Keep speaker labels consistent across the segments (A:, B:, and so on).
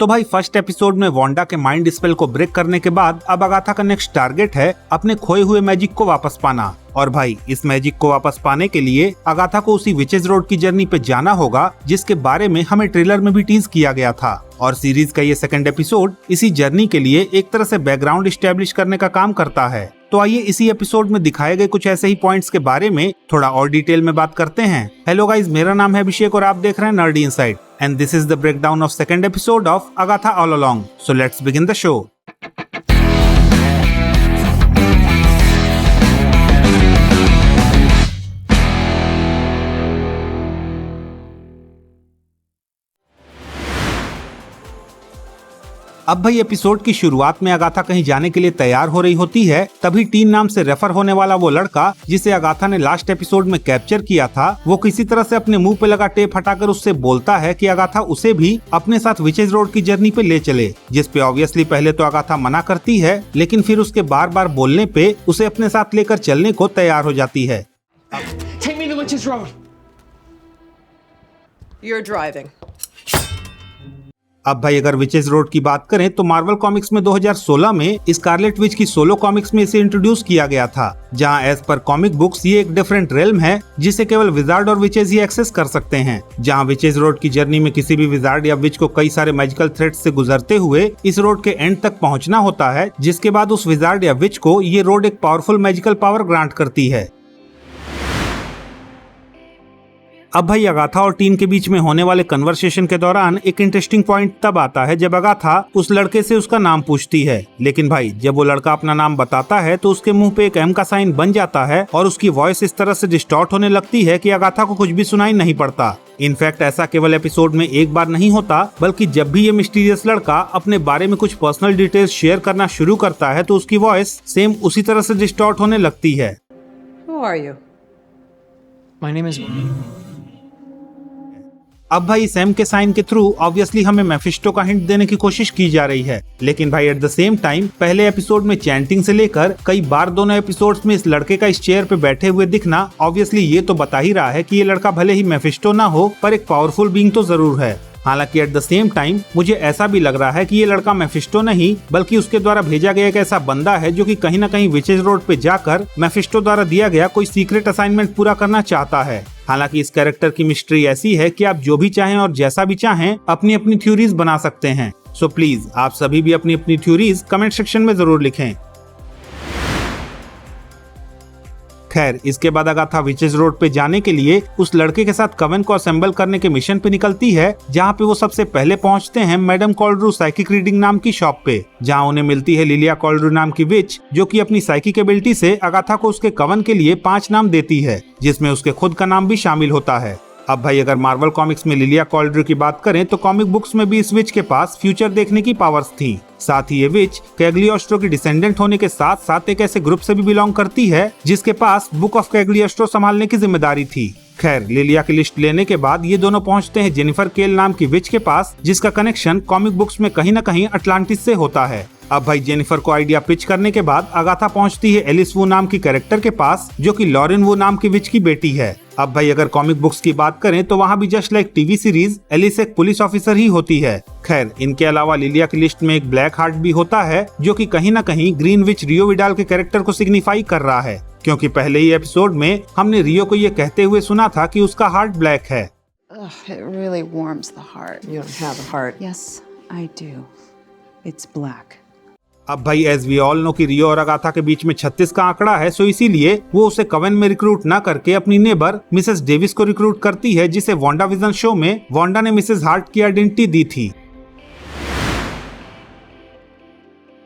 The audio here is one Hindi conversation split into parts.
A: तो भाई फर्स्ट एपिसोड में वांडा के माइंड स्पेल को ब्रेक करने के बाद अब अगाथा का नेक्स्ट टारगेट है अपने खोए हुए मैजिक को वापस पाना। और भाई इस मैजिक को वापस पाने के लिए अगाथा को उसी विचेज रोड की जर्नी पे जाना होगा जिसके बारे में हमें ट्रेलर में भी टीज किया गया था। और सीरीज का ये सेकंड एपिसोड इसी जर्नी के लिए एक तरह से बैकग्राउंड स्टैब्लिश करने का काम करता है। तो आइए इसी एपिसोड में दिखाए गए कुछ ऐसे ही पॉइंट्स के बारे में थोड़ा और डिटेल में बात करते हैं। हेलो गाइज, मेरा नाम है अभिषेक और आप देख रहे हैं nerdy inside and this is the breakdown of second episode of Agatha all along. So let's begin the show. अब भाई एपिसोड की शुरुआत में अगाथा कहीं जाने के लिए तैयार हो रही होती है, तभी टीन नाम से रेफर होने वाला वो लड़का जिसे अगाथा ने लास्ट एपिसोड में कैप्चर किया था, वो किसी तरह से अपने मुंह पे लगा टेप हटाकर उससे बोलता है कि अगाथा उसे भी अपने साथ विचेज रोड की जर्नी पे ले चले। जिस पे ऑब्वियसली पहले तो अगाथा मना करती है, लेकिन फिर उसके बार बार बोलने पे उसे अपने साथ लेकर चलने को तैयार हो जाती है।
B: Take me to Witch's Road.
C: You're driving.
A: अब भाई अगर विचेज रोड की बात करें तो मार्वल कॉमिक्स में 2016 में स्कारलेट विच की सोलो कॉमिक्स में इसे इंट्रोड्यूस किया गया था, जहां एज पर कॉमिक बुक्स ये एक डिफरेंट रेल्म है जिसे केवल विजार्ड और विचेज ही एक्सेस कर सकते हैं। जहां विचेज रोड की जर्नी में किसी भी विजार्ड या विच को कई सारे मैजिकल थ्रेट्स से गुजरते हुए इस रोड के एंड तक पहुंचना होता है, जिसके बाद उस विजार्ड या विच को ये रोड एक पावरफुल मैजिकल पावर ग्रांट करती है। अब भाई अगाथा और टीन के बीच में होने वाले कन्वर्सेशन के दौरान एक इंटरेस्टिंग पॉइंट तब आता है जब अगाथा उस लड़के से उसका नाम पूछती है, लेकिन भाई जब वो लड़का अपना नाम बताता है तो उसके मुंह पे एक एम का साइन बन जाता है और उसकी वॉइस इस तरह से डिस्टॉर्ट होने लगती है कि अगाथा को कुछ भी सुनाई नहीं पड़ता। इनफैक्ट ऐसा केवल एपिसोड में एक बार नहीं होता, बल्कि जब भी ये मिस्टीरियस लड़का अपने बारे में कुछ पर्सनल डिटेल्स शेयर करना शुरू करता है तो उसकी वॉइस सेम उसी तरह से डिस्टॉर्ट होने लगती है।
C: Who are you?
B: My name is.
A: अब भाई सैम के साइन के थ्रू ऑब्वियसली हमें मेफिस्टो का हिंट देने की कोशिश की जा रही है, लेकिन भाई एट द सेम टाइम पहले एपिसोड में चैंटिंग से लेकर कई बार दोनों एपिसोड्स में इस लड़के का इस चेयर पे बैठे हुए दिखना ऑब्वियसली ये तो बता ही रहा है कि ये लड़का भले ही मेफिस्टो ना हो पर एक पावरफुल बीइंग तो जरूर है। हालांकि एट द सेम टाइम मुझे ऐसा भी लग रहा है कि ये लड़का मेफिस्टो नहीं बल्कि उसके द्वारा भेजा गया एक ऐसा बंदा है जो कि कहीं न कहीं विचेज रोड पे जाकर मेफिस्टो द्वारा दिया गया कोई सीक्रेट असाइनमेंट पूरा करना चाहता है। हालांकि इस कैरेक्टर की मिस्ट्री ऐसी है कि आप जो भी चाहें और जैसा भी चाहें अपनी अपनी थ्योरीज बना सकते हैं। सो प्लीज आप सभी भी अपनी अपनी थ्योरीज कमेंट सेक्शन में जरूर लिखें। खैर इसके बाद अगाथा विचेज रोड पे जाने के लिए उस लड़के के साथ कवन को असेंबल करने के मिशन पे निकलती है, जहाँ पे वो सबसे पहले पहुँचते हैं मैडम कॉल्ड्रू साइकिक रीडिंग नाम की शॉप पे, जहाँ उन्हें मिलती है लिलिया कॉल्ड्रू नाम की विच जो कि अपनी साइकिक एबिलिटी से अगाथा को उसके कवन के लिए 5 नाम देती है, जिसमें उसके खुद का नाम भी शामिल होता है। अब भाई अगर मार्वल कॉमिक्स में लिलिया कॉल्ड्रू की बात करें तो कॉमिक बुक्स में भी इस विच के पास फ्यूचर देखने की पावर्स थी। साथ ही ये विच कैग्लियोस्ट्रो की डिसेंडेंट होने के साथ साथ एक ऐसे ग्रुप से भी बिलोंग करती है जिसके पास बुक ऑफ कैग्लियोस्ट्रो संभालने की जिम्मेदारी थी। खैर लिलिया की लिस्ट लेने के बाद ये दोनों पहुंचते हैं जेनिफर केल नाम की विच के पास, जिसका कनेक्शन कॉमिक बुक्स में कहीं न कहीं अटलांटिस से होता है। अब भाई जेनिफर को आइडिया पिच करने के बाद अगाथा पहुंचती है एलिस वू नाम की कैरेक्टर के पास जो कि लॉरेन वू नाम की विच की बेटी है। अब भाई अगर कॉमिक बुक्स की बात करें तो वहाँ भी just like TV series Alice एक पुलिस ऑफिसर ही होती है। खैर इनके अलावा लिलिया की लिस्ट में एक ब्लैक हार्ट भी होता है जो कि कहीं न कहीं ग्रीन विच रियो विडाल के कैरेक्टर को सिग्निफाई कर रहा है, क्योंकि पहले ही एपिसोड में हमने रियो को ये कहते हुए सुना था कि उसका हार्ट ब्लैक है।
D: It really warms the heart.
C: You don't have a heart.
D: Yes, I do. It's black.
A: अब भाई एज वी ऑल नो कि रियो और अगाथा के बीच में 36 का आंकड़ा है, सो इसीलिए वो उसे कवन में रिक्रूट न करके अपनी नेबर मिसेस डेविस को रिक्रूट करती है, जिसे वांडा विजन शो में वांडा ने मिसेस हार्ट की आइडेंटिटी दी थी।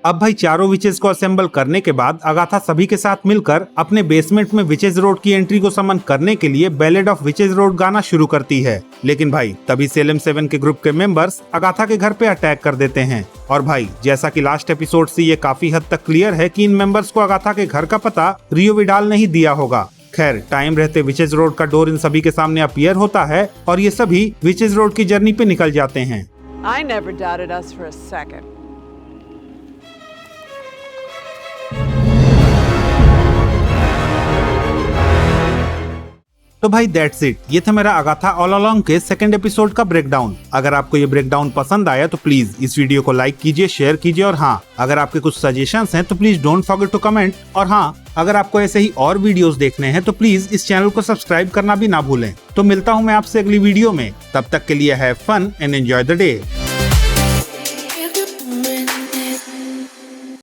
A: अब भाई चारों विचेज को असेंबल करने के बाद अगाथा सभी के साथ मिलकर अपने बेसमेंट में विचेज रोड की एंट्री को समन करने के लिए बैलेड ऑफ विचेज रोड गाना शुरू करती है, लेकिन भाई तभी सेलेम 7 के ग्रुप के मेंबर्स अगाथा के घर पे अटैक कर देते हैं। और भाई जैसा कि लास्ट एपिसोड से ये काफी हद तक क्लियर है कि इन मेंबर्स को अगाथा के घर का पता रियो विडाल नहीं दिया होगा। खैर टाइम रहते विचेज रोड का डोर इन सभी के सामने अपीयर होता है और ये सभी विचेज रोड की जर्नी पे निकल जाते हैं।
C: I never doubted us for a second.
A: तो भाई दैट्स इट, ये था मेरा अगाथा ऑल अलोंग के सेकंड एपिसोड का ब्रेकडाउन। अगर आपको ये ब्रेकडाउन पसंद आया तो प्लीज इस वीडियो को लाइक कीजिए, शेयर कीजिए, और हाँ, अगर आपके कुछ सजेशंस हैं तो please don't forget to comment. और हाँ, अगर आपको ऐसे ही और वीडियोस देखने हैं तो प्लीज इस चैनल को सब्सक्राइब करना भी ना भूलें। तो मिलता हूँ मैं आपसे अगली वीडियो में, तब तक के लिए have fun and enjoy the day.